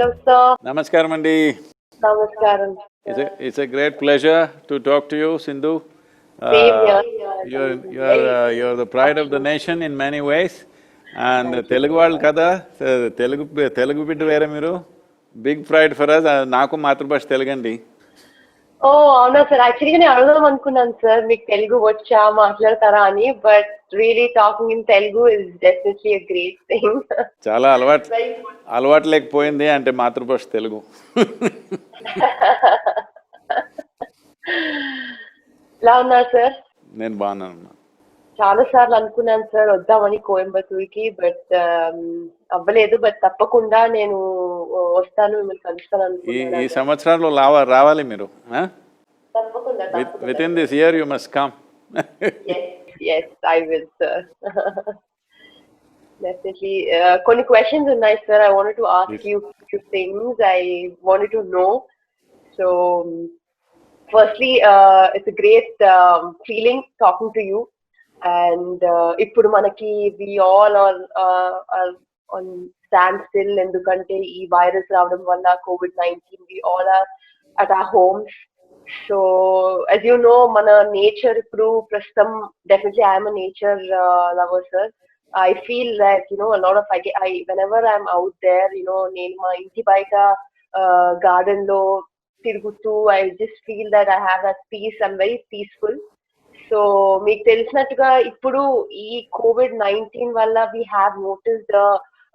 Hello, sir. Namaskaram, Andi. Namaskaram. It's a great pleasure to talk to you, Sindhu. Same here. You're the pride of the nation in many ways. And Telugu వాళ్ళు కదా, తెలుగు బిడ్డ వేరే మీరు. Big pride for us. నాకు మాతృభాష తెలుగండి. Oh, అవునా sir. Actually నేను అడగదాం అనుకున్నాను సార్, మీకు తెలుగు వచ్చా మాట్లాడతారా అని, but really talking in Telugu is definitely a great thing. చాలా అలవాటు లేకపోయింది అంటే మాతృభాష తెలుగు. ఎలా ఉన్నారు సార్? నేను బాగున్నాను. చాలా సార్లు అనుకున్నాను సార్ వద్దామని కోయంబత్తూర్కి, బట్ అవ్వలేదు. బట్ తప్పకుండా నేను వస్తాను, మిమ్మల్ని కలుస్తాను అనుకున్నాను. ఈ సంవత్సరంలో రావాలి మీరు. తప్పకుండా. Within this year you must come. Yes, I will, sir. Definitely. కొన్ని questions ఉన్నాయి sir. I wanted to ask you few things. I wanted to know. So, firstly, it's a great feeling talking to you. And ఇప్పుడు మనకి we all are on standstill ఎందుకంటే ఈ virus రావడం వల్ల COVID-19, we all are at our homes. So as you know, mana nature ఇప్పుడు ప్రస్తుతం, definitely I am a nature lover, sir. I feel that a lot of I whenever I'm out there, నేను మా ఇంటి బయట garden లో తిరుగుతూ, I just feel that I have that peace. I'm very peaceful. So మీకు తెలిసినట్టుగా ఇప్పుడు ఈ COVID-19 వల్ల we have noticed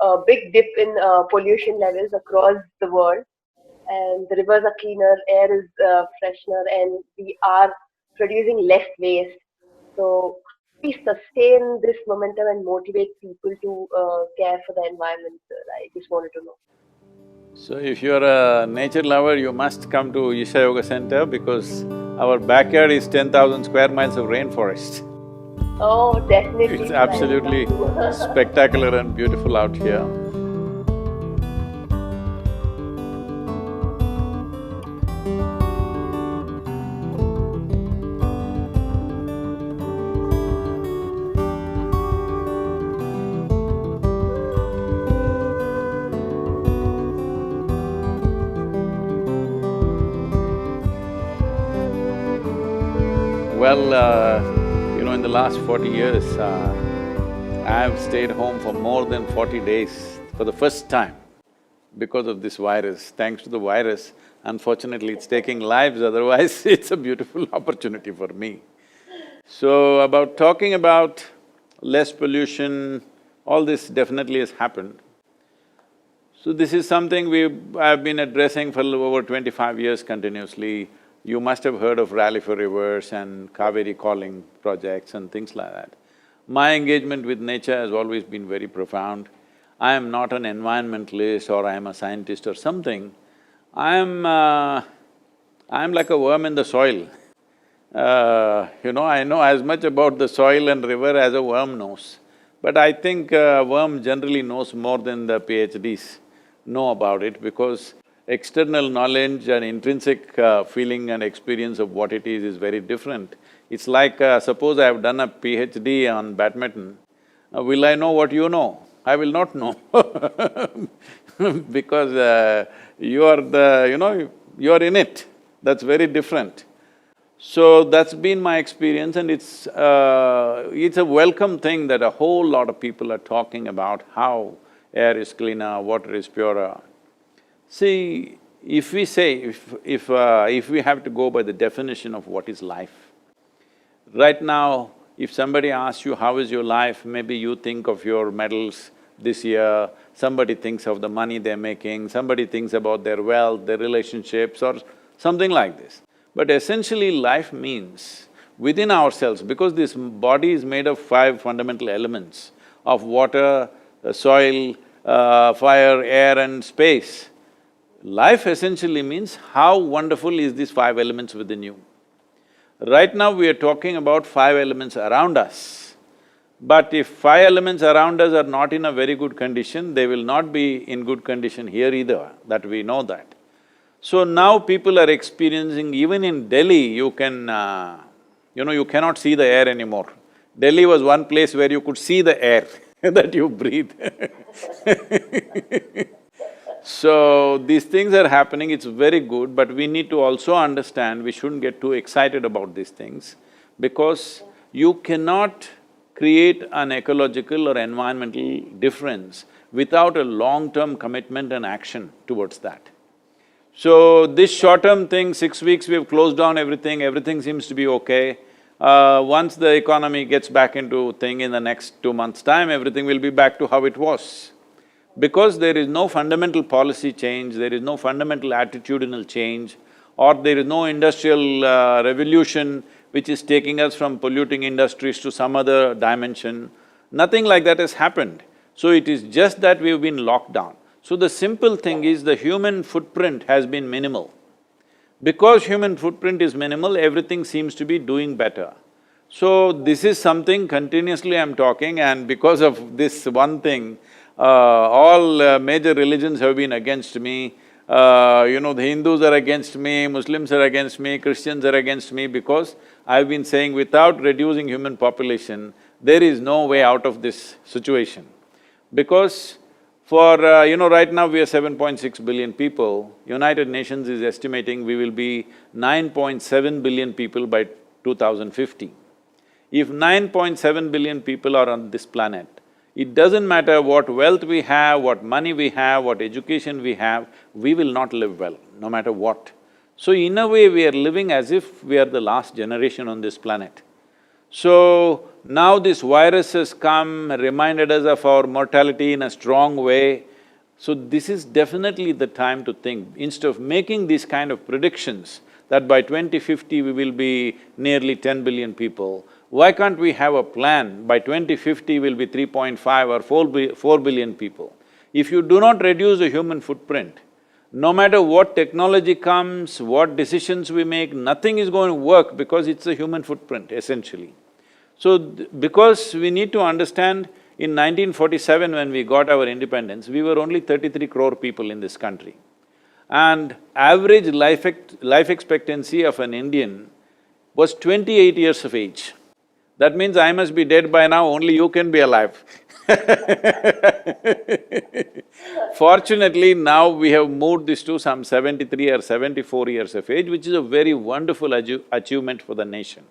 a big dip in pollution levels across the world. And the rivers are cleaner, air is freshener, and we are producing less waste. So please sustain this momentum and motivate people to care for the environment, sir. I just wanted to know. So if you're a nature lover, you must come to Isha Yoga Center because our backyard is 10,000 square miles of rainforest. Oh, definitely. It's absolutely spectacular and beautiful out here. Well, in the last 40 years, I have stayed home for more than 40 days for the first time because of this virus. Thanks to the virus, unfortunately it's taking lives, otherwise it's a beautiful opportunity for me. So, talking about less pollution, all this definitely has happened. So this is something I've been addressing for over 25 years continuously. You must have heard of Rally for Rivers and Kaveri Calling projects and things like that. My engagement with nature has always been very profound. I am not an environmentalist or I am a scientist or something. I am like a worm in the soil. I know as much about the soil and river as a worm knows. But I think a worm generally knows more than the PhDs know about it, because external knowledge and intrinsic feeling and experience of what it is very different. It's like, suppose I have done a PhD on badminton, will I know what you know? I will not know because you are you are in it, that's very different. So that's been my experience, and it's a welcome thing that a whole lot of people are talking about how air is cleaner, water is purer. See, if we say… if we have to go by the definition of what is life, right now, if somebody asks you, how is your life, maybe you think of your medals this year, somebody thinks of the money they're making, somebody thinks about their wealth, their relationships or something like this. But essentially life means within ourselves, because this body is made of 5 fundamental elements of water, soil, fire, air and space. Life essentially means how wonderful is these 5 elements within you. Right now we are talking about 5 elements around us. But if 5 elements around us are not in a very good condition, they will not be in good condition here either, that we know that. So now people are experiencing, even in Delhi, you cannot see the air anymore. Delhi was one place where you could see the air that you breathe. So, these things are happening, it's very good, but we need to also understand we shouldn't get too excited about these things because you cannot create an ecological or environmental difference without a long-term commitment and action towards that. So, this short-term thing, 6 weeks we've closed down everything, everything seems to be okay. Once the economy gets back into thing in the next 2 months' time, everything will be back to how it was. Because there is no fundamental policy change, there is no fundamental attitudinal change, or there is no industrial revolution which is taking us from polluting industries to some other dimension, nothing like that has happened. So it is just that we've been locked down. So the simple thing is the human footprint has been minimal. Because human footprint is minimal, everything seems to be doing better. So this is something continuously I'm talking, and because of this one thing, all major religions have been against me. The Hindus are against me, Muslims are against me, Christians are against me because I've been saying without reducing human population, there is no way out of this situation. Because right now we are 7.6 billion people, United Nations is estimating we will be 9.7 billion people by 2050. If 9.7 billion people are on this planet, it doesn't matter what wealth we have, what money we have, what education we have, we will not live well, no matter what. So in a way, we are living as if we are the last generation on this planet. So now this virus has come, reminded us of our mortality in a strong way. So this is definitely the time to think, instead of making these kind of predictions that by 2050 we will be nearly 10 billion people, why can't we have a plan, by 2050 we'll be 3.5 or 4 billion people? If you do not reduce the human footprint, no matter what technology comes, what decisions we make, nothing is going to work because it's a human footprint, essentially. So, because we need to understand, in 1947 when we got our independence, we were only 33 crore people in this country. And average life expectancy of an Indian was 28 years of age. That means I must be dead by now, only you can be alive. Fortunately, now we have moved this to some 73 or 74 years of age, which is a very wonderful achievement for the nation.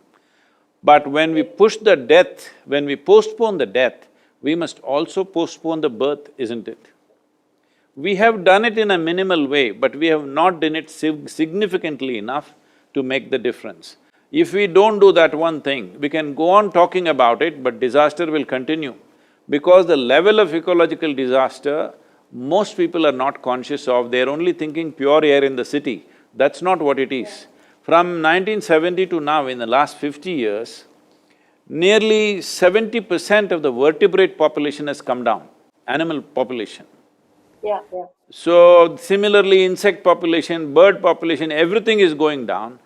But when we push the death, when we postpone the death, we must also postpone the birth, isn't it? We have done it in a minimal way, but we have not done it significantly enough to make the difference. If we don't do that one thing, we can go on talking about it, but disaster will continue. Because the level of ecological disaster, most people are not conscious of, they're only thinking pure air in the city. That's not what it is. From 1970 to now, in the last 50 years, nearly 70% of the vertebrate population has come down, animal population. Yeah. So, similarly, insect population, bird population, everything is going down.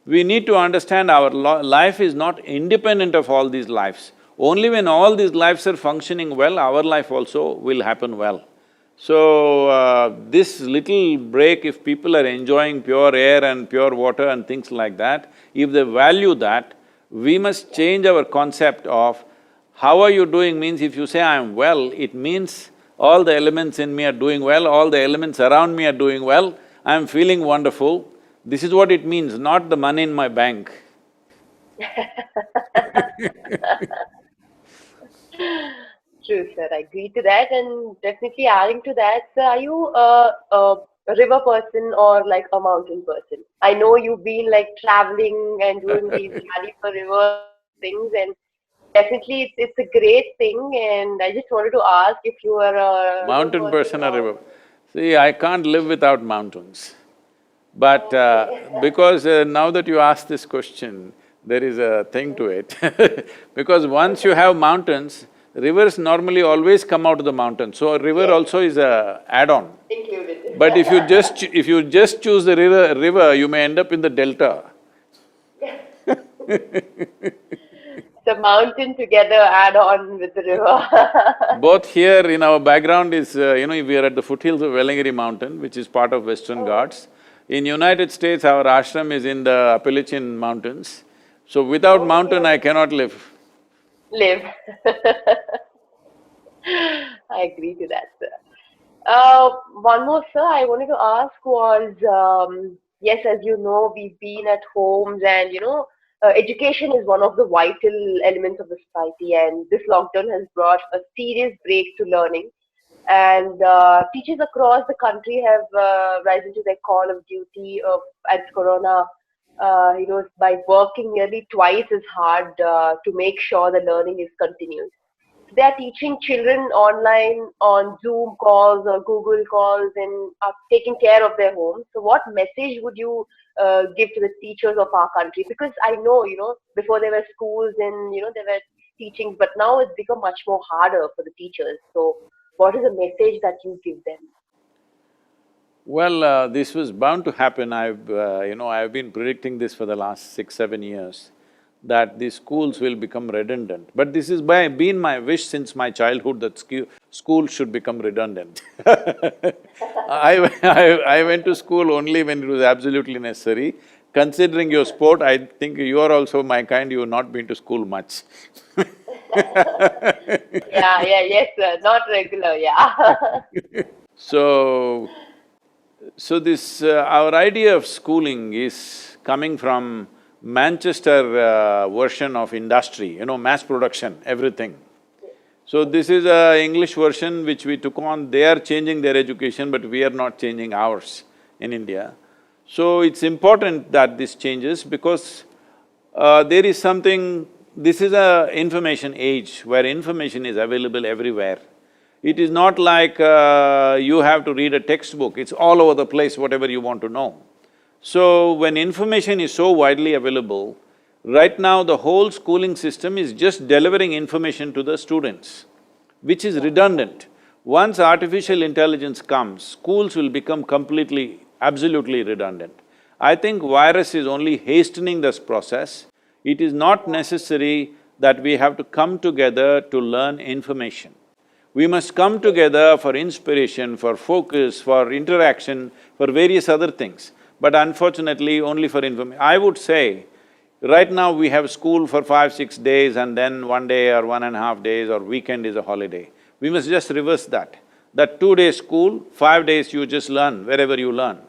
We need to understand our life is not independent of all these lives. Only when all these lives are functioning well, our life also will happen well. So, this little break, if people are enjoying pure air and pure water and things like that, if they value that, we must change our concept of how are you doing means if you say I'm well, it means all the elements in me are doing well, all the elements around me are doing well, I'm feeling wonderful. This is what it means, not the money in my bank. True, sir. I agree to that, and definitely adding to that, sir, are you a river person or like a mountain person? I know you've been like traveling and doing these rally for river things, and definitely it's a great thing. And I just wanted to ask if you are a river Mountain person person or or… river? See, I can't live without mountains. But Okay. because now that you ask this question, there is a thing to it because once you have mountains, rivers normally always come out of the mountain, so a river also is a add-on. Included. But if you just choose the river, you may end up in the delta. The mountain together add on with the river. Both here in our background is, we are at the foothills of Velangiri mountain, which is part of Western Ghats. In United States, our ashram is in the Appalachian mountains. So without mountain, I cannot live. Live. I agree to that, sir. One more, sir, I wanted to ask was, yes, as you know, we've been at homes and, education is one of the vital elements of the society, and this lockdown has brought a serious break to learning. And teachers across the country have risen to their call of duty of at Corona, by working nearly twice as hard to make sure the learning is continuous. They are teaching children online on Zoom calls or Google calls and are taking care of their homes. So, what message would you give to the teachers of our country? Because I know, before there were schools and there were teachings, but now it's become much more harder for the teachers. So, what is the message that you give them? Well, this was bound to happen. I've been predicting this for the last 6, 7 years, that the schools will become redundant. But this is been my wish since my childhood that school should become redundant. I went to school only when it was absolutely necessary. Considering your sport, I think you are also my kind, you have not been to school much. Yes, sir. Not regular, yeah. So, our idea of schooling is coming from Manchester version of industry, mass production, everything. So this is a English version which we took on. They are changing their education, but we are not changing ours in India. So it's important that this changes because there is something… This is a information age where information is available everywhere. It is not like you have to read a textbook, it's all over the place, whatever you want to know. So, when information is so widely available, right now the whole schooling system is just delivering information to the students, which is redundant. Once artificial intelligence comes, schools will become completely, absolutely redundant. I think virus is only hastening this process. It is not necessary that we have to come together to learn information. We must come together for inspiration, for focus, for interaction, for various other things. But unfortunately, only for information. I would say, right now we have school for 5, 6 days and then 1 day or 1.5 days or weekend is a holiday. We must just reverse that. That 2 days school, 5 days you just learn wherever you learn.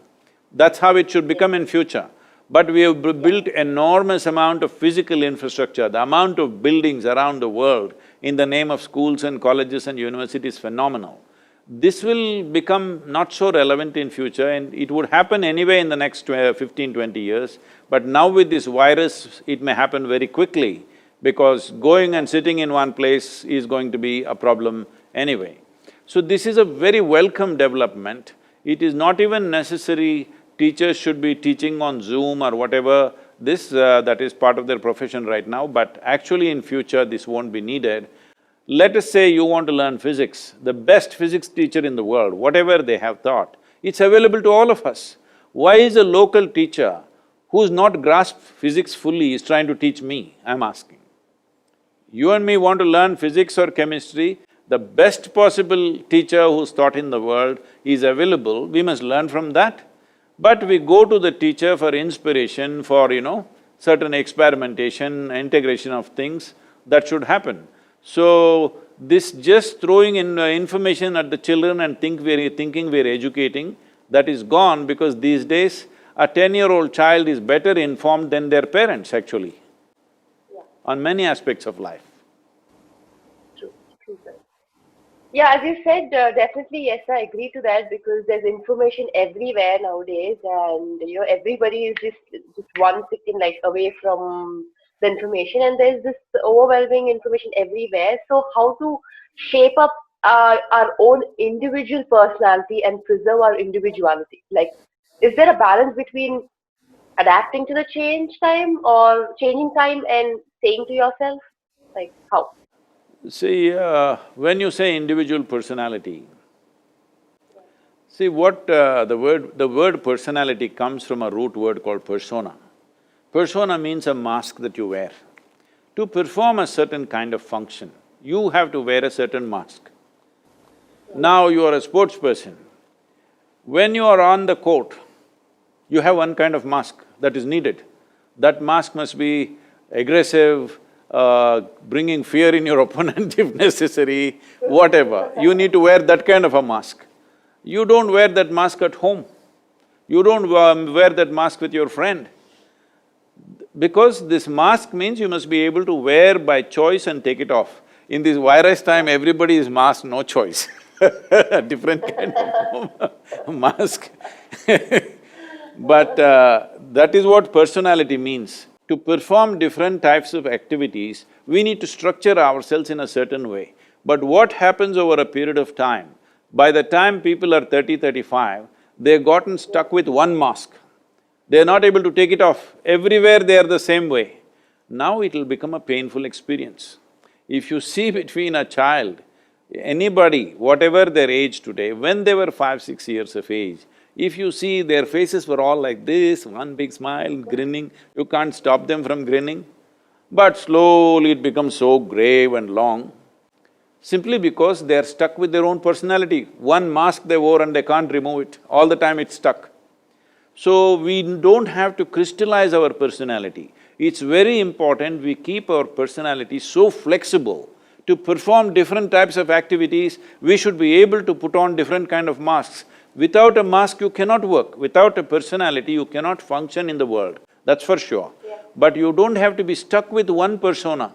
That's how it should become in future. But we have built enormous amount of physical infrastructure, the amount of buildings around the world in the name of schools and colleges and universities is phenomenal. This will become not so relevant in future and it would happen anyway in the next 15, 20 years. But now with this virus, it may happen very quickly because going and sitting in one place is going to be a problem anyway. So this is a very welcome development. It is not even necessary teachers should be teaching on Zoom or whatever, that is part of their profession right now, but actually in future this won't be needed. Let us say you want to learn physics, the best physics teacher in the world, whatever they have taught, it's available to all of us. Why is a local teacher who's not grasped physics fully is trying to teach me, I'm asking. You and me want to learn physics or chemistry, the best possible teacher who's taught in the world is available, we must learn from that. But we go to the teacher for inspiration, for, certain experimentation, integration of things, that should happen. So, this just throwing in information at the children and thinking we're educating, that is gone because these days a 10-year-old child is better informed than their parents actually, on many aspects of life. True, sir. Yeah, as you said, definitely, yes, I agree to that because there's information everywhere nowadays and, everybody is just one second like away from the information and there's this overwhelming information everywhere. So how to shape up our own individual personality and preserve our individuality? Like, is there a balance between adapting to the changing time and saying to yourself, like, how? See, when you say individual personality, see the word personality comes from a root word called persona. Persona means a mask that you wear. To perform a certain kind of function, you have to wear a certain mask. Now you are a sports person. When you are on the court, you have one kind of mask that is needed. That mask must be aggressive, bringing fear in your opponent if necessary, whatever. You need to wear that kind of a mask. You don't wear that mask at home. You don't wear that mask with your friend. Because this mask means you must be able to wear by choice and take it off. In this virus time, everybody is masked, no choice different kind of mask But that is what personality means. To perform different types of activities, we need to structure ourselves in a certain way. But what happens over a period of time, by the time people are 30, 35, they've gotten stuck with one mask. They're not able to take it off. Everywhere they are the same way. Now it will become a painful experience. If you see between a child, anybody, whatever their age today, when they were 5, 6 years of age, if you see their faces were all like this, one big smile, grinning, you can't stop them from grinning. But slowly it becomes so grave and long, simply because they're stuck with their own personality. One mask they wore and they can't remove it, all the time it's stuck. So we don't have to crystallize our personality. It's very important we keep our personality so flexible to perform different types of activities. We should be able to put on different kind of masks. Without a mask, you cannot work. Without a personality, you cannot function in the world, that's for sure. Yeah. But you don't have to be stuck with one persona.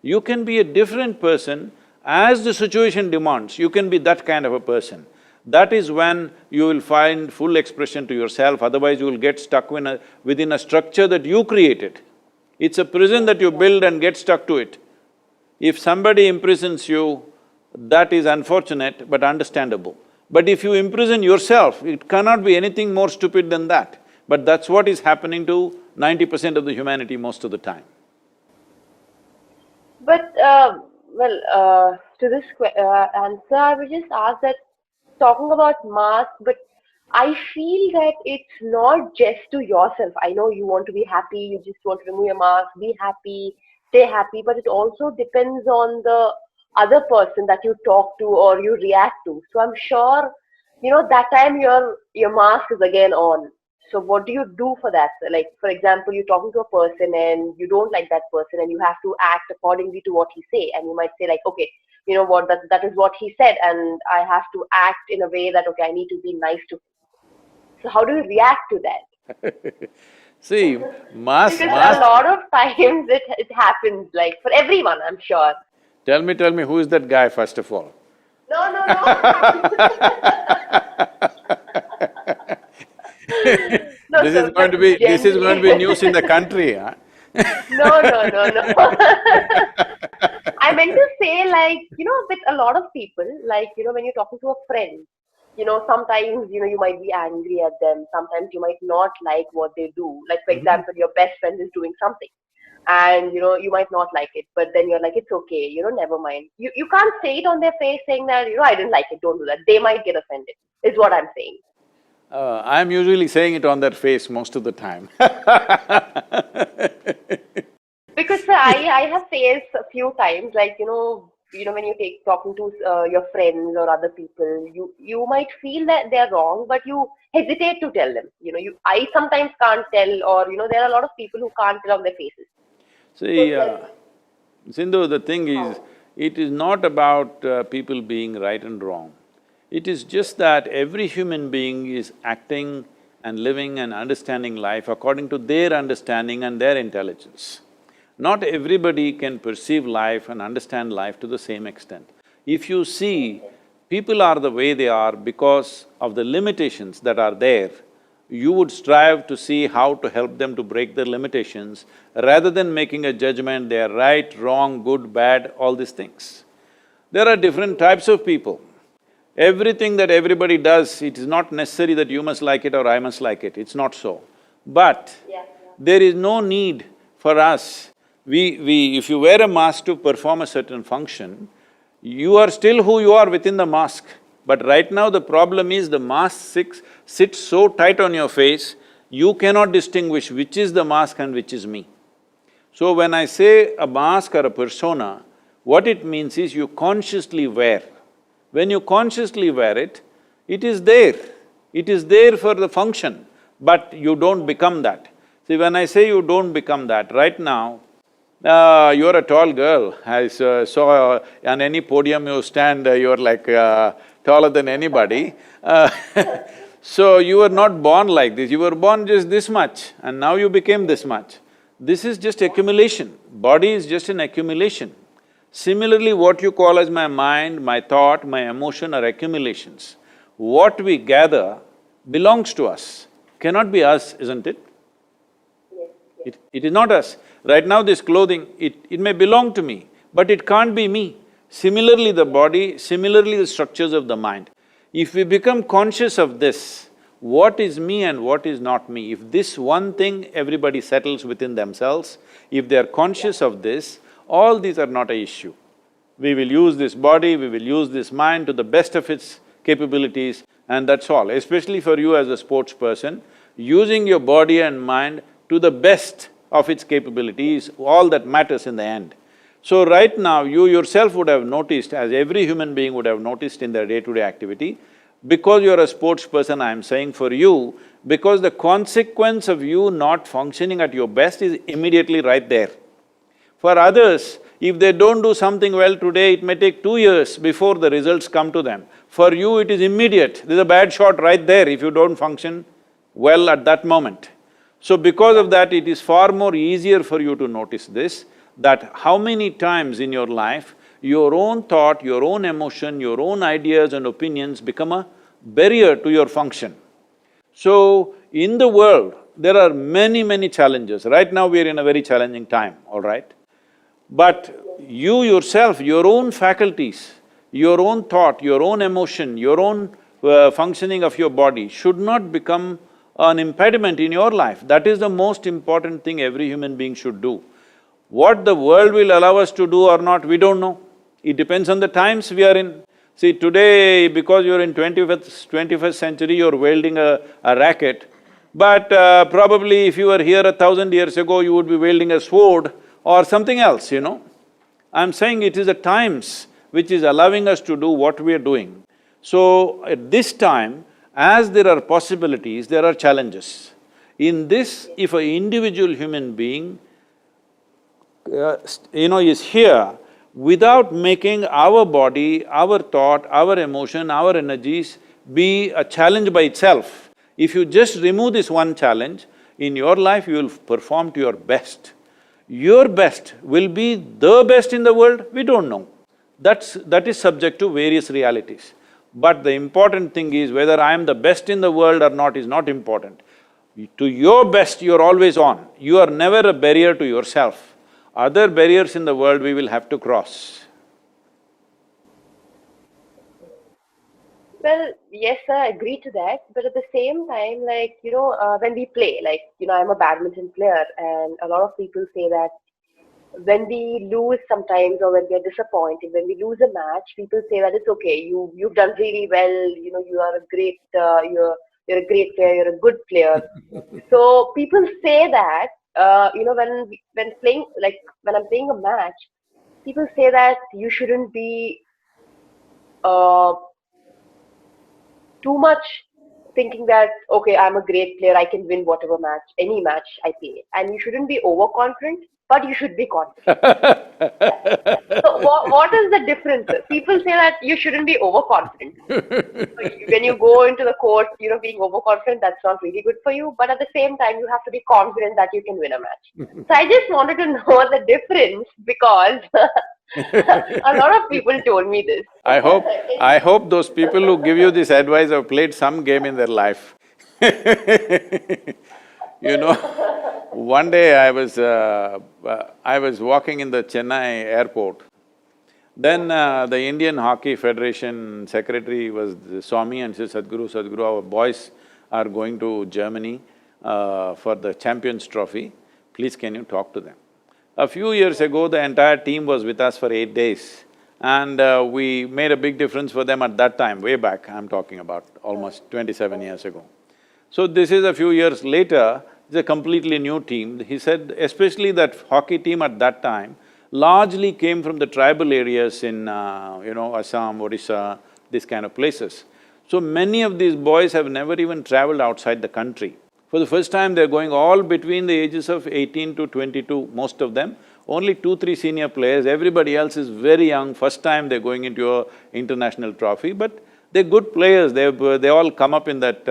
You can be a different person as the situation demands, you can be that kind of a person. That is when you will find full expression to yourself, otherwise you will get stuck within a structure that you created. It's a prison that you build and get stuck to it. If somebody imprisons you, that is unfortunate but understandable. But if you imprison yourself, it cannot be anything more stupid than that. But that's what is happening to 90% of the humanity most of the time. But, to this answer, I would just ask that, talking about mask, but I feel that it's not just to yourself. I know you want to be happy, you just want to remove your mask, be happy, stay happy, but it also depends on the other person that you talk to or you react to. So I'm sure, that time your mask is again on. So what do you do for that? Like, for example, you're talking to a person and you don't like that person and you have to act accordingly to what he say, and you might say like, okay, you know what, that is what he said and I have to act in a way that, okay, I need to be nice to him. So how do you react to that? See, Because a lot of times it happens, like for everyone, I'm sure. Tell me, who is that guy first of all? No. No, This sir, is going to be… this is going to be news in the country, huh? No. I meant to say, like, with a lot of people, like, when you're talking to a friend, sometimes, you might be angry at them, sometimes you might not like what they do. Like, for example, your best friend is doing something and, you might not like it, but then you're like, it's okay, never mind. You can't say it on their face saying that, I didn't like it, don't do that. They might get offended, is what I'm saying. I'm usually saying it on their face most of the time Because I have faced a few times, like, when you talking to your friends or other people, you might feel that they're wrong, but you hesitate to tell them. I sometimes can't tell, or there are a lot of people who can't tell on their faces. See, Sindhu, the thing is, it is not about people being right and wrong. It is just that every human being is acting and living and understanding life according to their understanding and their intelligence. Not everybody can perceive life and understand life to the same extent. If you see, people are the way they are because of the limitations that are there, you would strive to see how to help them to break their limitations rather than making a judgment, they are right, wrong, good, bad, all these things. There are different types of people. Everything that everybody does, it is not necessary that you must like it or I must like it, it's not so. But there is no need for us… if you wear a mask to perform a certain function, you are still who you are within the mask. But right now the problem is the mask sits so tight on your face, you cannot distinguish which is the mask and which is me. So when I say a mask or a persona, what it means is you consciously wear. When you consciously wear it, it is there. It is there for the function, but you don't become that. See, when I say you don't become that, right now, You're a tall girl. I saw on any podium you stand, you're like taller than anybody. Uh, so you were not born like this, you were born just this much and now you became this much. This is just accumulation, body is just an accumulation. Similarly, what you call as my mind, my thought, my emotion are accumulations. What we gather belongs to us, cannot be us, isn't it? It is not us. Right now this clothing, it may belong to me, but it can't be me. Similarly the body, similarly the structures of the mind. If we become conscious of this, what is me and what is not me, if this one thing everybody settles within themselves, if they are conscious of this, all these are not an issue. We will use this body, we will use this mind to the best of its capabilities and that's all. Especially for you as a sports person, using your body and mind to the best of its capabilities, all that matters in the end. So right now, you yourself would have noticed, as every human being would have noticed in their day-to-day activity, because you're a sports person, I'm saying for you, because the consequence of you not functioning at your best is immediately right there. For others, if they don't do something well today, it may take 2 years before the results come to them. For you, it is immediate. There's a bad shot right there if you don't function well at that moment. So because of that, it is far more easier for you to notice this, that how many times in your life, your own thought, your own emotion, your own ideas and opinions become a barrier to your function. So, in the world, there are many challenges. Right now, we are in a very challenging time, all right? But you yourself, your own faculties, your own thought, your own emotion, your own functioning of your body should not become an impediment in your life. That is the most important thing every human being should do. What the world will allow us to do or not, we don't know. It depends on the times we are in. See, today, because you're in 21st century, you're wielding a racket, but probably if you were here 1,000 years ago, you would be wielding a sword or something else, you know. I'm saying it is the times which is allowing us to do what we are doing. So, at this time, as there are possibilities, there are challenges. In this, if an individual human being, is here, without making our body, our thought, our emotion, our energies be a challenge by itself, if you just remove this one challenge, in your life you will perform to your best. Your best will be the best in the world, we don't know. That is subject to various realities. But the important thing is whether I am the best in the world or not is not important. To your best, you're always on. You are never a barrier to yourself. Other barriers in the world we will have to cross. Well, yes, sir, I agree to that. But at the same time, when we play, I'm a badminton player, and a lot of people say that when we lose sometimes or when we are disappointed, when we lose a match, people say that it's okay, you've done really well, you are a great, you're a great player, you're a good player. So people say that, when playing, like when I'm playing a match, people say that you shouldn't be uh, too much thinking that, okay, I'm a great player, I can win whatever match, any match I play. And you shouldn't be overconfident, but you should be confident. So what is the difference? People say that you shouldn't be overconfident. When you go into the court, being overconfident, that's not really good for you. But at the same time, you have to be confident that you can win a match. So I just wanted to know the difference because a lot of people told me this. I hope those people who give you this advice have played some game in their life. You know, one day I was walking in the Chennai airport. Then the Indian Hockey Federation secretary saw me and said, Sadhguru, our boys are going to Germany for the Champions Trophy. Please can you talk to them? A few years ago, the entire team was with us for 8 days and we made a big difference for them at that time, way back, I'm talking about almost 27 years ago. So this is a few years later, it's a completely new team. He said especially that hockey team at that time largely came from the tribal areas in Assam, Odisha, these kind of places. So many of these boys have never even traveled outside the country. For the first time, they're going all between the ages of 18 to 22, most of them. Only 2, 3 senior players, everybody else is very young, first time they're going into a international trophy, but they're good players, they all come up in that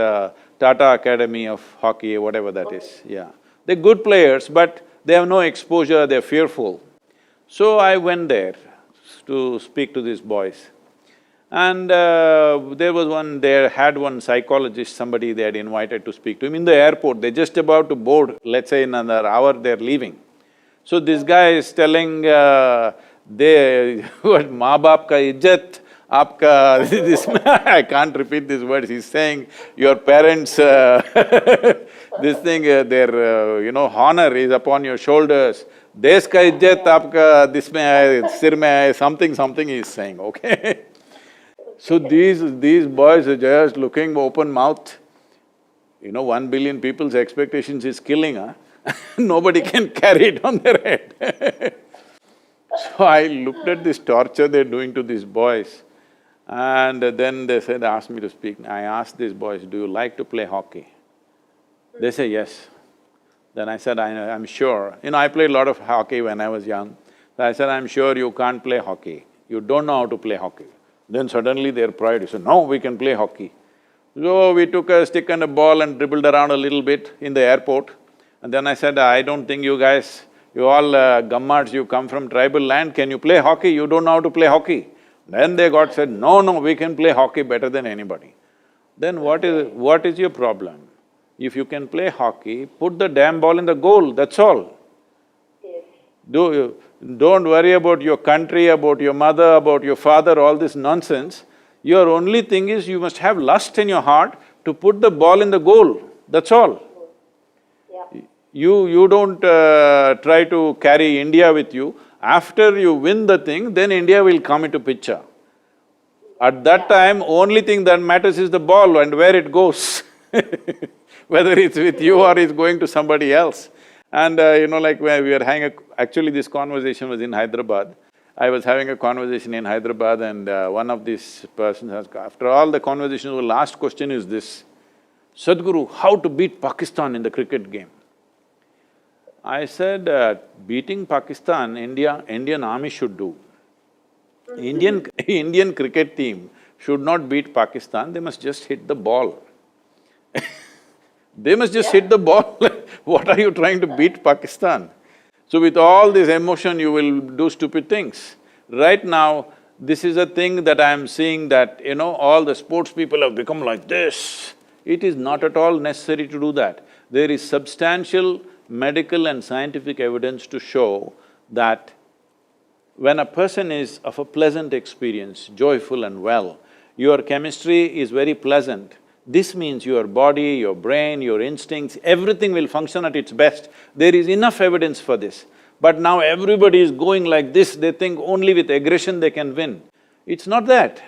Tata Academy of Hockey, whatever that is, yeah. They're good players, but they have no exposure, they're fearful. So I went there to speak to these boys. And they had one psychologist, somebody they had invited to speak to him in the airport. They're just about to board, let's say in another hour they're leaving. So this guy is telling, what, maa baap ka izzat, aapka, this, I can't repeat these words, he's saying, your parents, this thing, their, honor is upon your shoulders. Desh ka izzat, aapka, this mein hai, sir mein hai, something he's saying, okay? So these boys are just looking open mouth. 1 billion people's expectations is killing, huh? Nobody can carry it on their head. So I looked at this torture they're doing to these boys, and then they asked me to speak. I asked these boys, do you like to play hockey? They say yes. Then I said, I'm sure. I played a lot of hockey when I was young. So I said, I'm sure you can't play hockey. You don't know how to play hockey. Then suddenly their pride, he said, no, we can play hockey. So we took a stick and a ball and dribbled around a little bit in the airport. And then I said, I don't think you guys, you all gammards, you come from tribal land, can you play hockey? You don't know how to play hockey. Then they said, no, we can play hockey better than anybody. Then what is your problem? If you can play hockey, put the damn ball in the goal, that's all. Don't worry about your country, about your mother, about your father, all this nonsense. Your only thing is you must have lust in your heart to put the ball in the goal, that's all. Yeah. You don't try to carry India with you. After you win the thing, then India will come into picture. At that time, only thing that matters is the ball and where it goes whether it's with you or it's going to somebody else. And like when we were actually this conversation was in Hyderabad. I was having a conversation in Hyderabad and one of these persons asked, after all the conversation, the last question is this, Sadguru, how to beat Pakistan in the cricket game? I said, beating Pakistan, Indian army should do. Indian cricket team should not beat Pakistan, they must just hit the ball. They must just hit the ball. What are you trying to beat Pakistan? So with all this emotion, you will do stupid things. Right now, this is a thing that I'm seeing that, all the sports people have become like this. It is not at all necessary to do that. There is substantial medical and scientific evidence to show that when a person is of a pleasant experience, joyful and well, your chemistry is very pleasant. This means your body, your brain, your instincts, everything will function at its best. There is enough evidence for this. But now everybody is going like this, they think only with aggression they can win. It's not that.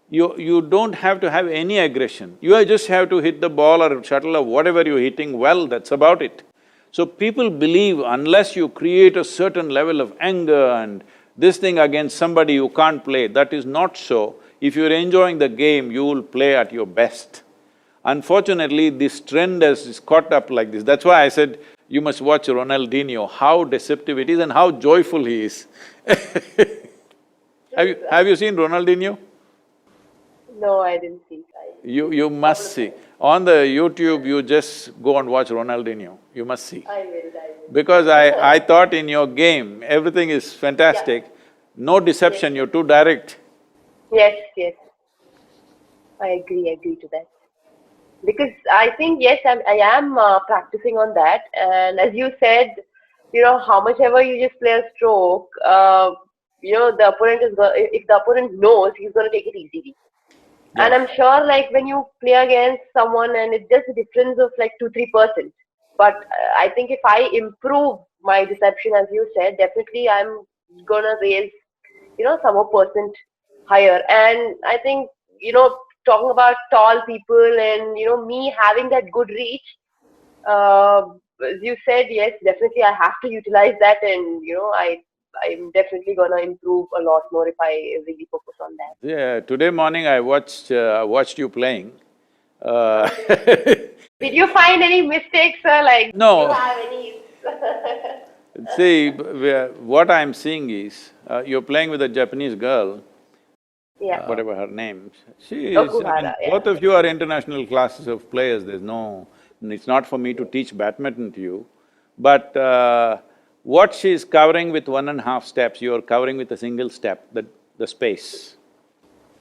You don't have to have any aggression. You just have to hit the ball or shuttle or whatever you're hitting well, that's about it. So people believe unless you create a certain level of anger and this thing against somebody you can't play, that is not so. If you're enjoying the game, you will play at your best. Unfortunately, this trend has caught up like this. That's why I said, you must watch Ronaldinho, how deceptive it is and how joyful he is. Have you seen Ronaldinho? No, I didn't see. You must see. On the YouTube, you just go and watch Ronaldinho, you must see. I will. Because I thought in your game, everything is fantastic, no deception, you're too direct. Yes. I agree to that. Because I think, yes, I am practicing on that. And as you said, how much ever you just play a stroke, the opponent is if the opponent knows, he's gonna take it easily. Yeah. And I'm sure like when you play against someone and it's just a difference of like 2-3%. But I think if I improve my deception, as you said, definitely I'm gonna raise, some more percent higher. And I think, talking about tall people and, me having that good reach, as you said, yes, definitely I have to utilize that and, I'm definitely gonna improve a lot more if I really focus on that. Yeah, today morning I watched you playing. Did you find any mistakes, sir? Like, do you No, have any? see, what I'm seeing is, you're playing with a Japanese girl, Yeah, whatever her name, she is… I mean, Okuhara, yeah. both of you are international classes of players, there's no… It's not for me to teach badminton to you, but what she's covering with 1.5 steps, you're covering with a single step, the space.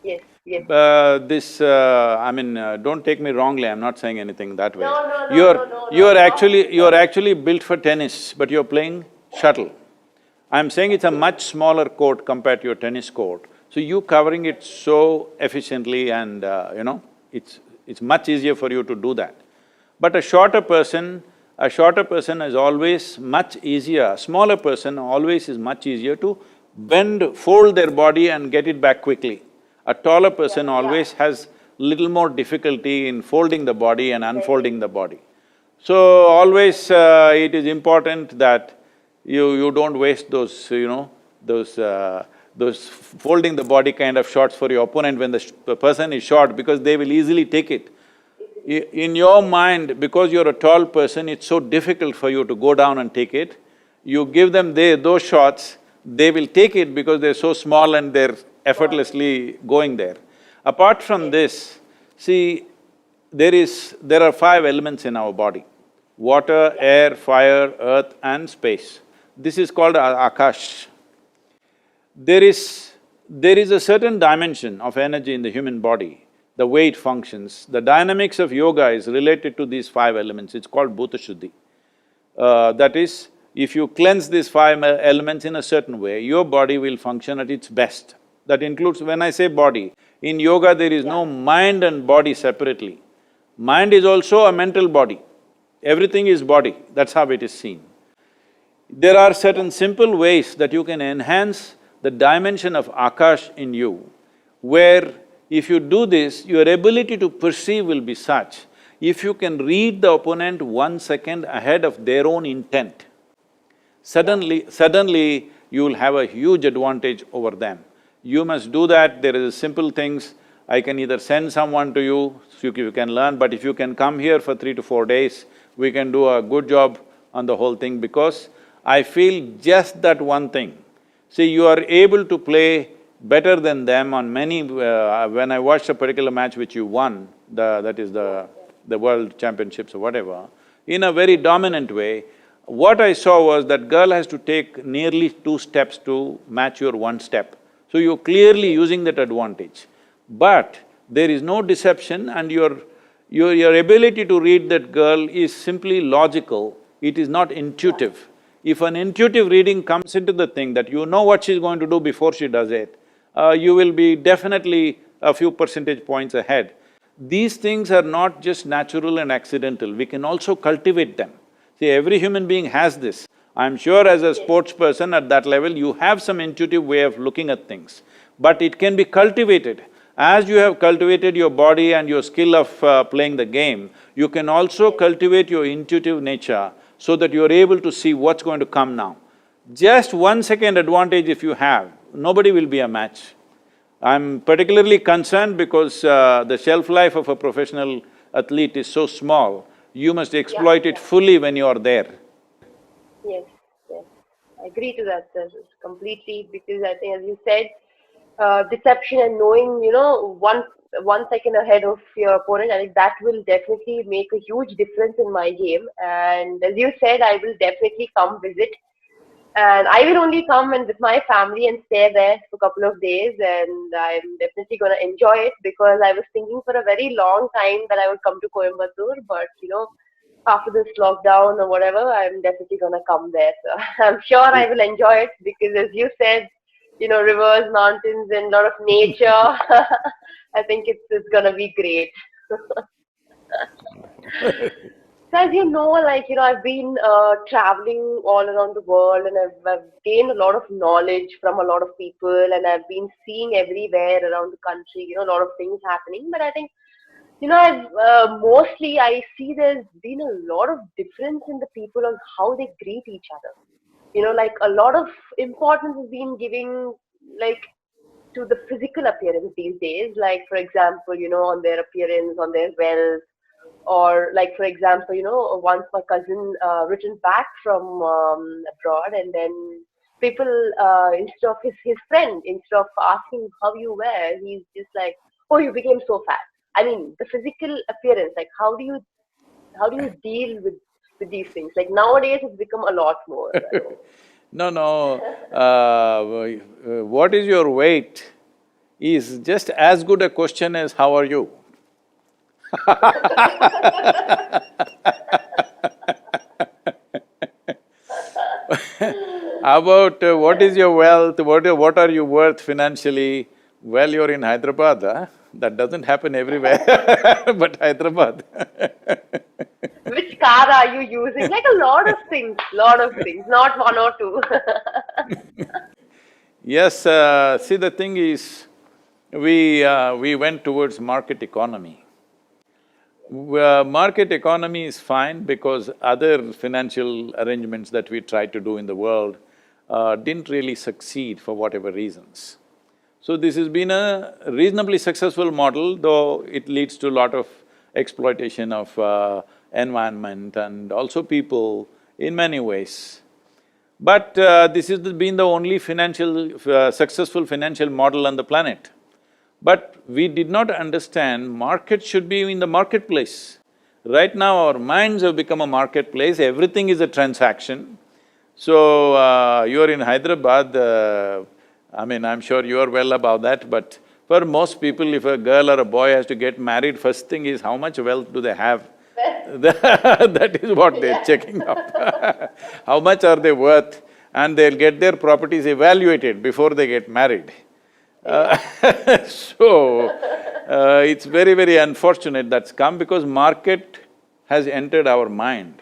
Yes, yes. I mean, don't take me wrongly, I'm not saying anything that way. No, no, no, no, no, no, You're actually built for tennis, but you're playing shuttle. I'm saying it's a much smaller court compared to your tennis court. So you covering it so efficiently and it's much easier for you to do that. But a shorter person is always much easier, a smaller person always is much easier to bend, fold their body and get it back quickly. A taller person always has little more difficulty in folding the body and unfolding the body. So always it is important that you don't waste those, those folding the body kind of shots for your opponent when the person is short, because they will easily take it. In your mind, because you're a tall person, it's so difficult for you to go down and take it. You give them those shots, they will take it because they're so small and they're effortlessly going there. Apart from this, see, there are 5 elements in our body: water, air, fire, earth and space. This is called Akash. There is a certain dimension of energy in the human body, the way it functions. The dynamics of yoga is related to these 5 elements, it's called Bhuta Shuddhi. That is, if you cleanse these 5 elements in a certain way, your body will function at its best. That includes… when I say body, in yoga there is no mind and body separately. Mind is also a mental body, everything is body, that's how it is seen. There are certain simple ways that you can enhance the dimension of Akash in you, where if you do this, your ability to perceive will be such, if you can read the opponent 1 second ahead of their own intent, suddenly you will have a huge advantage over them. You must do that, there is simple things. I can either send someone to you, so you can learn, but if you can come here for 3 to 4 days, we can do a good job on the whole thing, because I feel just that one thing. See, you are able to play better than them on many… when I watched a particular match which you won, that is the world championships or whatever, in a very dominant way, what I saw was that girl has to take nearly 2 steps to match your 1 step. So you're clearly using that advantage. But there is no deception and your ability to read that girl is simply logical, it is not intuitive. If an intuitive reading comes into the thing that you know what she's going to do before she does it, you will be definitely a few percentage points ahead. These things are not just natural and accidental, we can also cultivate them. See, every human being has this. I'm sure as a sports person at that level, you have some intuitive way of looking at things, but it can be cultivated. As you have cultivated your body and your skill of playing the game, you can also cultivate your intuitive nature so that you're able to see what's going to come now. Just 1 second advantage if you have, nobody will be a match. I'm particularly concerned because the shelf life of a professional athlete is so small, you must exploit it fully when you are there. Yes, yes. I agree to that, sir, completely, because I think, as you said, deception and knowing, 1 second ahead of your opponent, I think that will definitely make a huge difference in my game. And as you said, I will definitely come visit. And I will only come and with my family and stay there for a couple of days, and I'm definitely gonna enjoy it, because I was thinking for a very long time that I would come to Coimbatore, but after this lockdown or whatever, I'm definitely gonna come there. So I'm sure I will enjoy it, because as you said, rivers, mountains, and a lot of nature. I think it's gonna be great. So as you know, I've been traveling all around the world, and I've gained a lot of knowledge from a lot of people, and I've been seeing everywhere around the country, a lot of things happening. But I think, I've mostly I see there's been a lot of difference in the people on how they greet each other. Like a lot of importance has been giving, like to the physical appearance these days. Like, for example, on their appearance, on their wealth, or like, for example, once my cousin returned back from abroad, and then people, instead of his friend, instead of asking how you were, he's just like, oh, you became so fat. I mean, the physical appearance, like, how do you deal with these things? Like, nowadays it's become a lot more. No, no, what is your weight is just as good a question as how are you? How about what is your wealth, what are you worth financially? Well, you're in Hyderabad, huh? That doesn't happen everywhere, but Hyderabad. Which car are you using? Like, a lot of things, not one or two. Yes, see the thing is, we went towards market economy. Market economy is fine because other financial arrangements that we tried to do in the world didn't really succeed for whatever reasons. So this has been a reasonably successful model, though it leads to a lot of exploitation of environment and also people in many ways. But this has been the only successful financial model on the planet. But we did not understand market should be in the marketplace. Right now our minds have become a marketplace, everything is a transaction. So, you're in Hyderabad, I mean, I'm sure you're well about that, but for most people, if a girl or a boy has to get married, first thing is how much wealth do they have? That is what they're checking out. How much are they worth? And they'll get their properties evaluated before they get married. So, it's very, very unfortunate that's come because market has entered our mind.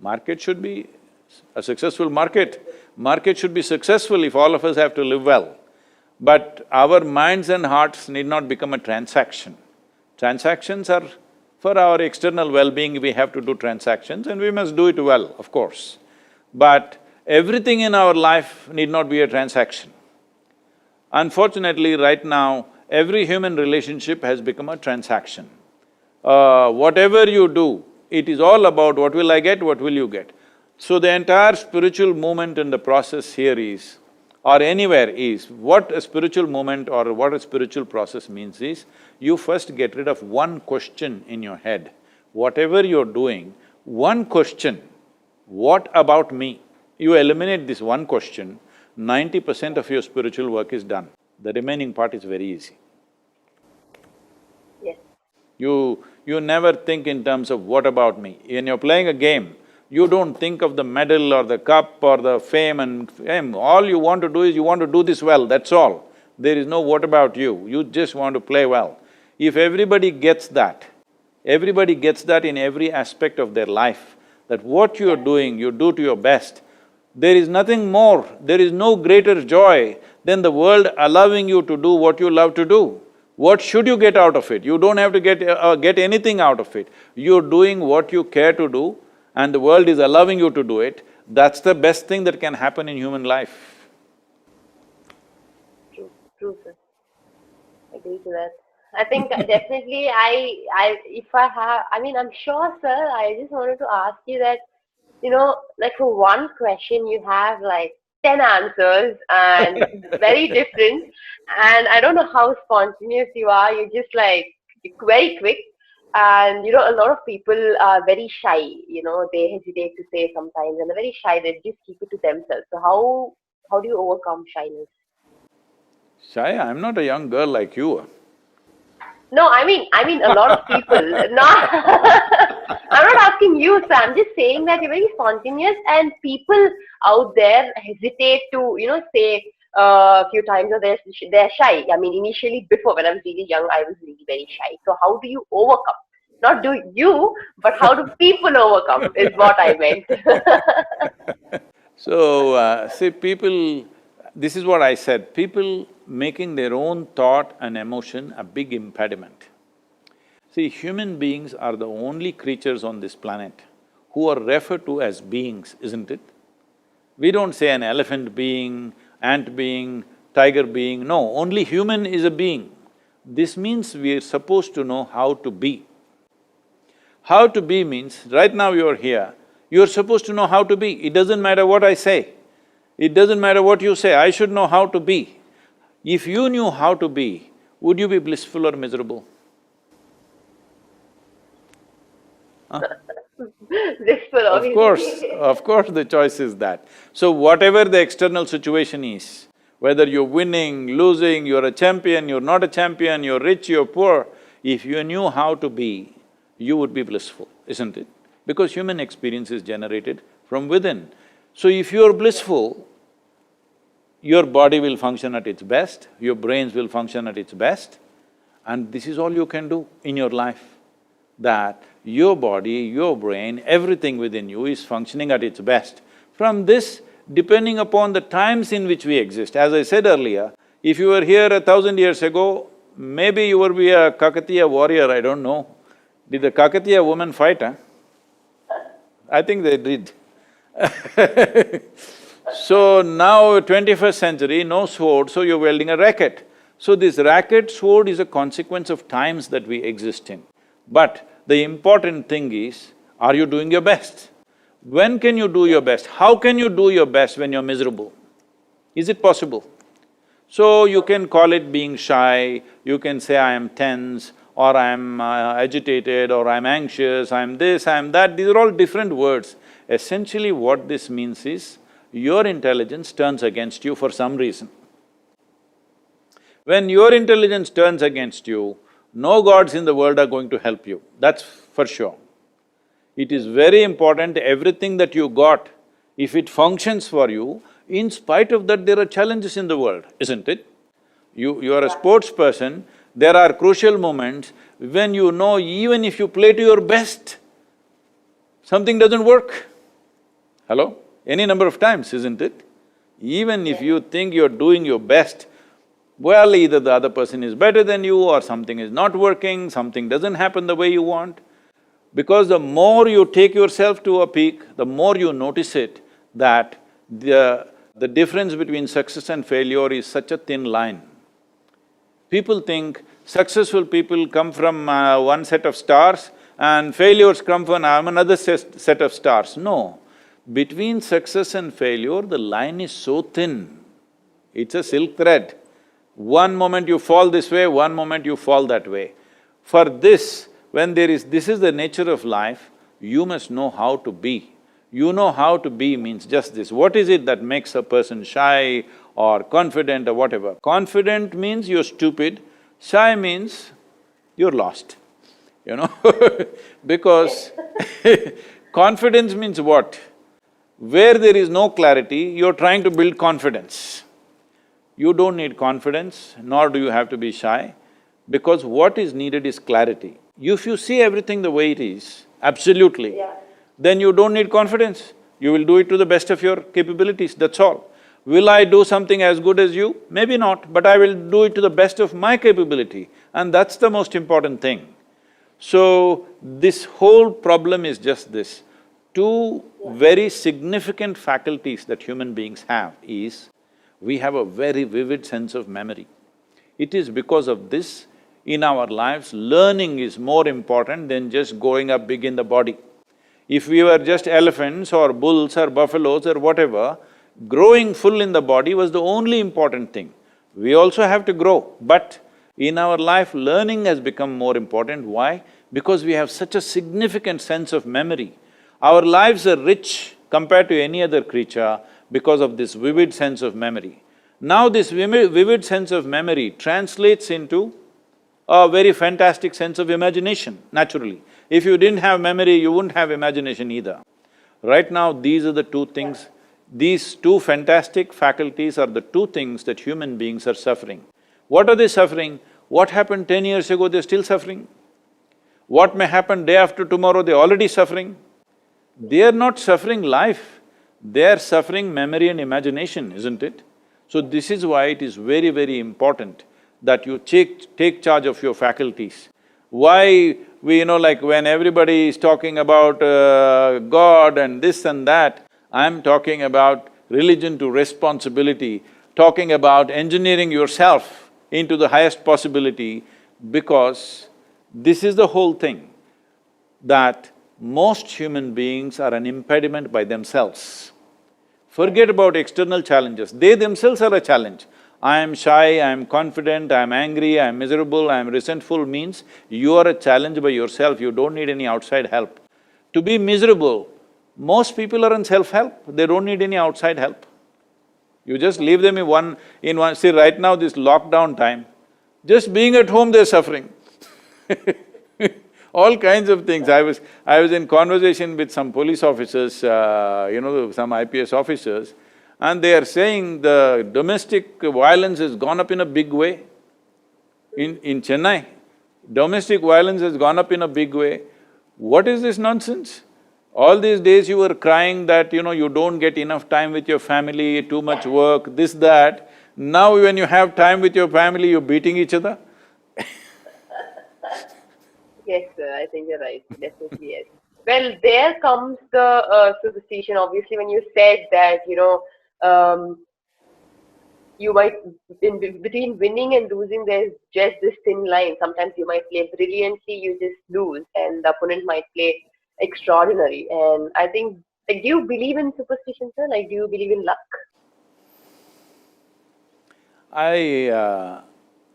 Market should be a successful market. Market should be successful if all of us have to live well. But our minds and hearts need not become a transaction. Transactions are for our external well-being, we have to do transactions and we must do it well, of course. But everything in our life need not be a transaction. Unfortunately, right now, every human relationship has become a transaction. Whatever you do, it is all about what will I get, what will you get. So the entire spiritual movement and the process here is, or anywhere is, what a spiritual movement or what a spiritual process means is, you first get rid of one question in your head. Whatever you're doing, one question, what about me? You eliminate this one question, 90% of your spiritual work is done. The remaining part is very easy. Yes. You never think in terms of what about me. When you're playing a game, you don't think of the medal or the cup or the fame and fame. All you want to do is you want to do this well, that's all. There is no what about you, you just want to play well. If everybody gets that in every aspect of their life, that what you're doing, you do to your best, there is nothing more, there is no greater joy than the world allowing you to do what you love to do. What should you get out of it? You don't have to get anything out of it. You're doing what you care to do and the world is allowing you to do it. That's the best thing that can happen in human life. True, sir. I agree to that. I think definitely I'm sure, sir, I just wanted to ask you that, like, for one question you have like 10 answers and very different, and I don't know how spontaneous you are, you're just like very quick, and a lot of people are very shy, they hesitate to say sometimes, and they're very shy, they just keep it to themselves. So how do you overcome shyness? Shy, I'm not a young girl like you. No, I mean a lot of people. Not I'm not asking you, sir. I'm just saying that you're very spontaneous, and people out there hesitate to, say a few times, or they're shy. I mean, initially, before when I was really young, I was really very shy. So how do you overcome? Not do you, but how do people overcome? Is what I meant. So, see, people… This is what I said, people making their own thought and emotion a big impediment. See, human beings are the only creatures on this planet who are referred to as beings, isn't it? We don't say an elephant being, ant being, tiger being, no, only human is a being. This means we are supposed to know how to be. How to be means, right now you're here, you're supposed to know how to be. It doesn't matter what I say, it doesn't matter what you say, I should know how to be. If you knew how to be, would you be blissful or miserable? Huh? Blissful, obviously. Of course the choice is that. So whatever the external situation is, whether you're winning, losing, you're a champion, you're not a champion, you're rich, you're poor, if you knew how to be, you would be blissful, isn't it? Because human experience is generated from within. So if you're blissful, your body will function at its best, your brains will function at its best, and this is all you can do in your life. That your body, your brain, everything within you is functioning at its best. From this, depending upon the times in which we exist, as I said earlier, if you were here 1,000 years ago, maybe you would be a Kakatiya warrior, I don't know. Did the Kakatiya women fight, huh? I think they did. So now 21st century, no sword, so you're wielding a racket. So this racket, sword is a consequence of times that we exist in. But the important thing is, are you doing your best? When can you do your best? How can you do your best when you're miserable? Is it possible? So you can call it being shy, you can say I am tense, or I am agitated, or I am anxious, I am this, I am that, these are all different words. Essentially what this means is, your intelligence turns against you for some reason. When your intelligence turns against you, no gods in the world are going to help you, that's for sure. It is very important, everything that you got, if it functions for you, in spite of that there are challenges in the world, isn't it? You are a sports person, there are crucial moments when you know even if you play to your best, something doesn't work. Hello? Any number of times, isn't it? Even if you think you're doing your best, well, either the other person is better than you or something is not working, something doesn't happen the way you want. Because the more you take yourself to a peak, the more you notice it, that the difference between success and failure is such a thin line. People think successful people come from one set of stars and failures come from another set of stars. No, between success and failure, the line is so thin, it's a silk thread. One moment you fall this way, one moment you fall that way. For this, when this is the nature of life, you must know how to be. You know how to be means just this. What is it that makes a person shy or confident or whatever? Confident means you're stupid, shy means you're lost, you know because confidence means what? Where there is no clarity, you're trying to build confidence. You don't need confidence, nor do you have to be shy, because what is needed is clarity. If you see everything the way it is, absolutely, then you don't need confidence. You will do it to the best of your capabilities, that's all. Will I do something as good as you? Maybe not, but I will do it to the best of my capability, and that's the most important thing. So, this whole problem is just this. Two very significant faculties that human beings have is, we have a very vivid sense of memory. It is because of this, in our lives, learning is more important than just growing up big in the body. If we were just elephants or bulls or buffaloes or whatever, growing full in the body was the only important thing. We also have to grow, but in our life, learning has become more important. Why? Because we have such a significant sense of memory. Our lives are rich compared to any other creature because of this vivid sense of memory. Now this vivid sense of memory translates into a very fantastic sense of imagination, naturally. If you didn't have memory, you wouldn't have imagination either. Right now, these are the two things, these two fantastic faculties are the two things that human beings are suffering. What are they suffering? What happened 10 years ago, they're still suffering. What may happen day after tomorrow, they're already suffering. They are not suffering life, they are suffering memory and imagination, isn't it? So this is why it is very, very important that you take charge of your faculties. Why like when everybody is talking about God and this and that, I'm talking about religion to responsibility. talking about engineering yourself into the highest possibility, because this is the whole thing, that most human beings are an impediment by themselves. Forget about external challenges, they themselves are a challenge. I am shy, I am confident, I am angry, I am miserable, I am resentful means you are a challenge by yourself, you don't need any outside help. To be miserable, most people are in self-help, they don't need any outside help. You just leave them in one… see, right now this lockdown time, just being at home they're suffering all kinds of things. I was in conversation with some police officers, some IPS officers, and they are saying the domestic violence has gone up in a big way. In Chennai, domestic violence has gone up in a big way. What is this nonsense? All these days you were crying that, you don't get enough time with your family, too much work, this, that. Now when you have time with your family, you're beating each other. Yes, sir, I think you're right, definitely yes. Well, there comes the superstition, obviously, when you said that, you might… between winning and losing, there's just this thin line. Sometimes you might play brilliantly, you just lose, and the opponent might play extraordinary. And I think… do you believe in superstition, sir? Do you believe in luck?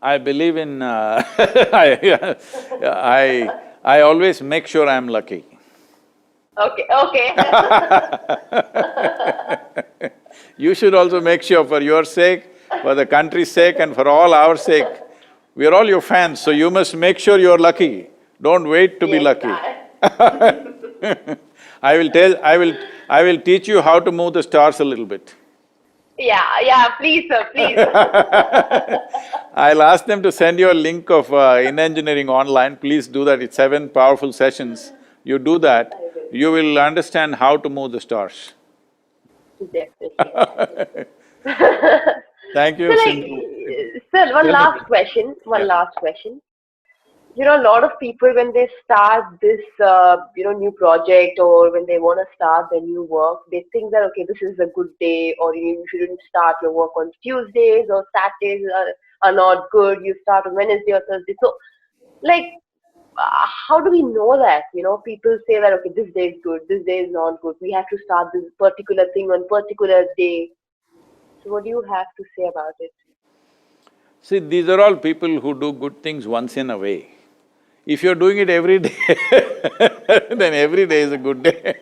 I believe in… I always make sure I'm lucky. Okay, okay. You should also make sure, for your sake, for the country's sake, and for all our sake. We are all your fans, so you must make sure you're lucky. Don't wait to be lucky. I will teach you how to move the stars a little bit. Yeah, please, sir, please. I'll ask them to send you a link of In Engineering online, please do that, it's 7 powerful sessions. You do that, you will understand how to move the stars. Definitely. Thank you, So, Sindhu. sir, one last question. A lot of people, when they start this, new project, or when they want to start their new work, they think that, okay, this is a good day, or you shouldn't start your work on Tuesdays, or Saturdays are not good, you start on Wednesday or Thursday. So, how do we know that? People say that, okay, this day is good, this day is not good, we have to start this particular thing on particular day. So what do you have to say about it? See, these are all people who do good things once in a way. If you're doing it every day then every day is a good day.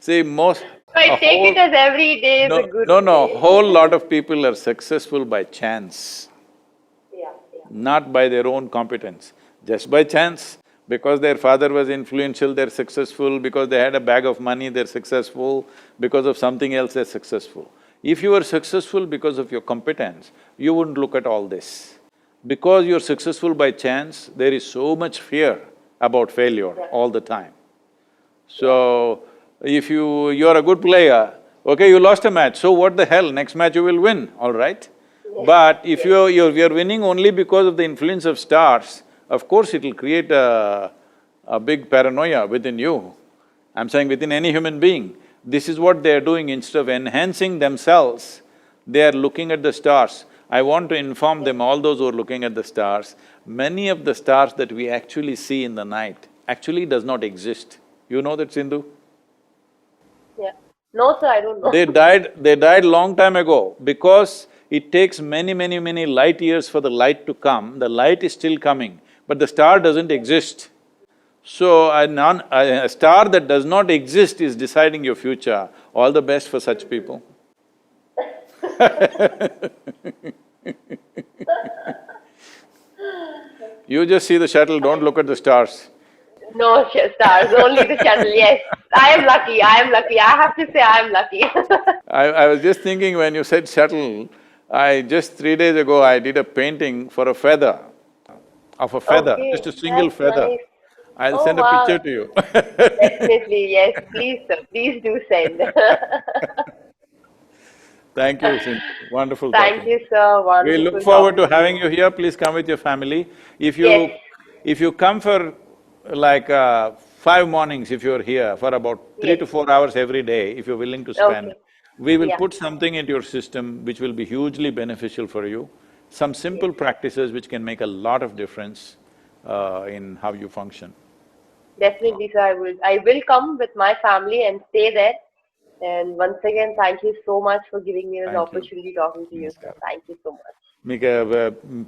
See, most… So I take it as every day is a good day. No, whole lot of people are successful by chance. Yeah. Not by their own competence, just by chance. Because their father was influential, they're successful, because they had a bag of money, they're successful, because of something else, they're successful. If you are successful because of your competence, you wouldn't look at all this. Because you're successful by chance, there is so much fear about failure all the time. So, if you're a good player, okay, you lost a match, so what the hell, next match you will win, all right? But if you're winning only because of the influence of stars, of course it'll create a big paranoia within you. I'm saying within any human being. This is what they're doing. Instead of enhancing themselves, they are looking at the stars. I want to inform them, all those who are looking at the stars, many of the stars that we actually see in the night actually does not exist. You know that, Sindhu? Yeah. No, sir, I don't know. They died long time ago because it takes many light years for the light to come. The light is still coming, but the star doesn't exist. So, a star that does not exist is deciding your future. All the best for such people. You just see the shuttle, don't look at the stars. No stars, only the shuttle, yes. I am lucky, I have to say I am lucky. I was just thinking when you said shuttle, just 3 days ago I did a painting for a feather, of a feather, Okay, just a single that's feather. nice. I'll send a wow. picture to you. Definitely, yes, please sir, please do send. Thank you, Sindhu. Wonderful Thank talking. you, sir, wonderful. We look forward to having you here, please come with your family. If Yes. you come for like 5 mornings if you're here for about 3 Yes. to 4 hours every day, if you're willing to spend, Okay. we will Yeah. put something into your system which will be hugely beneficial for you. Some Yes. simple practices which can make a lot of difference in how you function. Definitely, sir. I will come with my family and stay there. And once again, thank you so much for giving me this Thank you. opportunity talking to you, sir. Namaskaram. Thank you so much. మీకు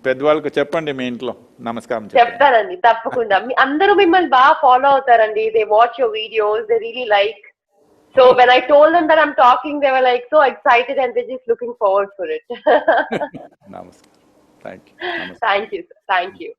పెద్దవాళ్ళకు చెప్పండి మీ ఇంట్లో నమస్కారం చెప్పండి. చెప్తానండి తప్పకుండా. అందరూ మిమ్మల్ని బాగా ఫాలో అవుతారండి. They watch your videos. They really like. So when I told them that I'm talking, they were like so excited and they're just looking forward for it. నమస్కారం. Thank you. Thank you, sir. Thank you.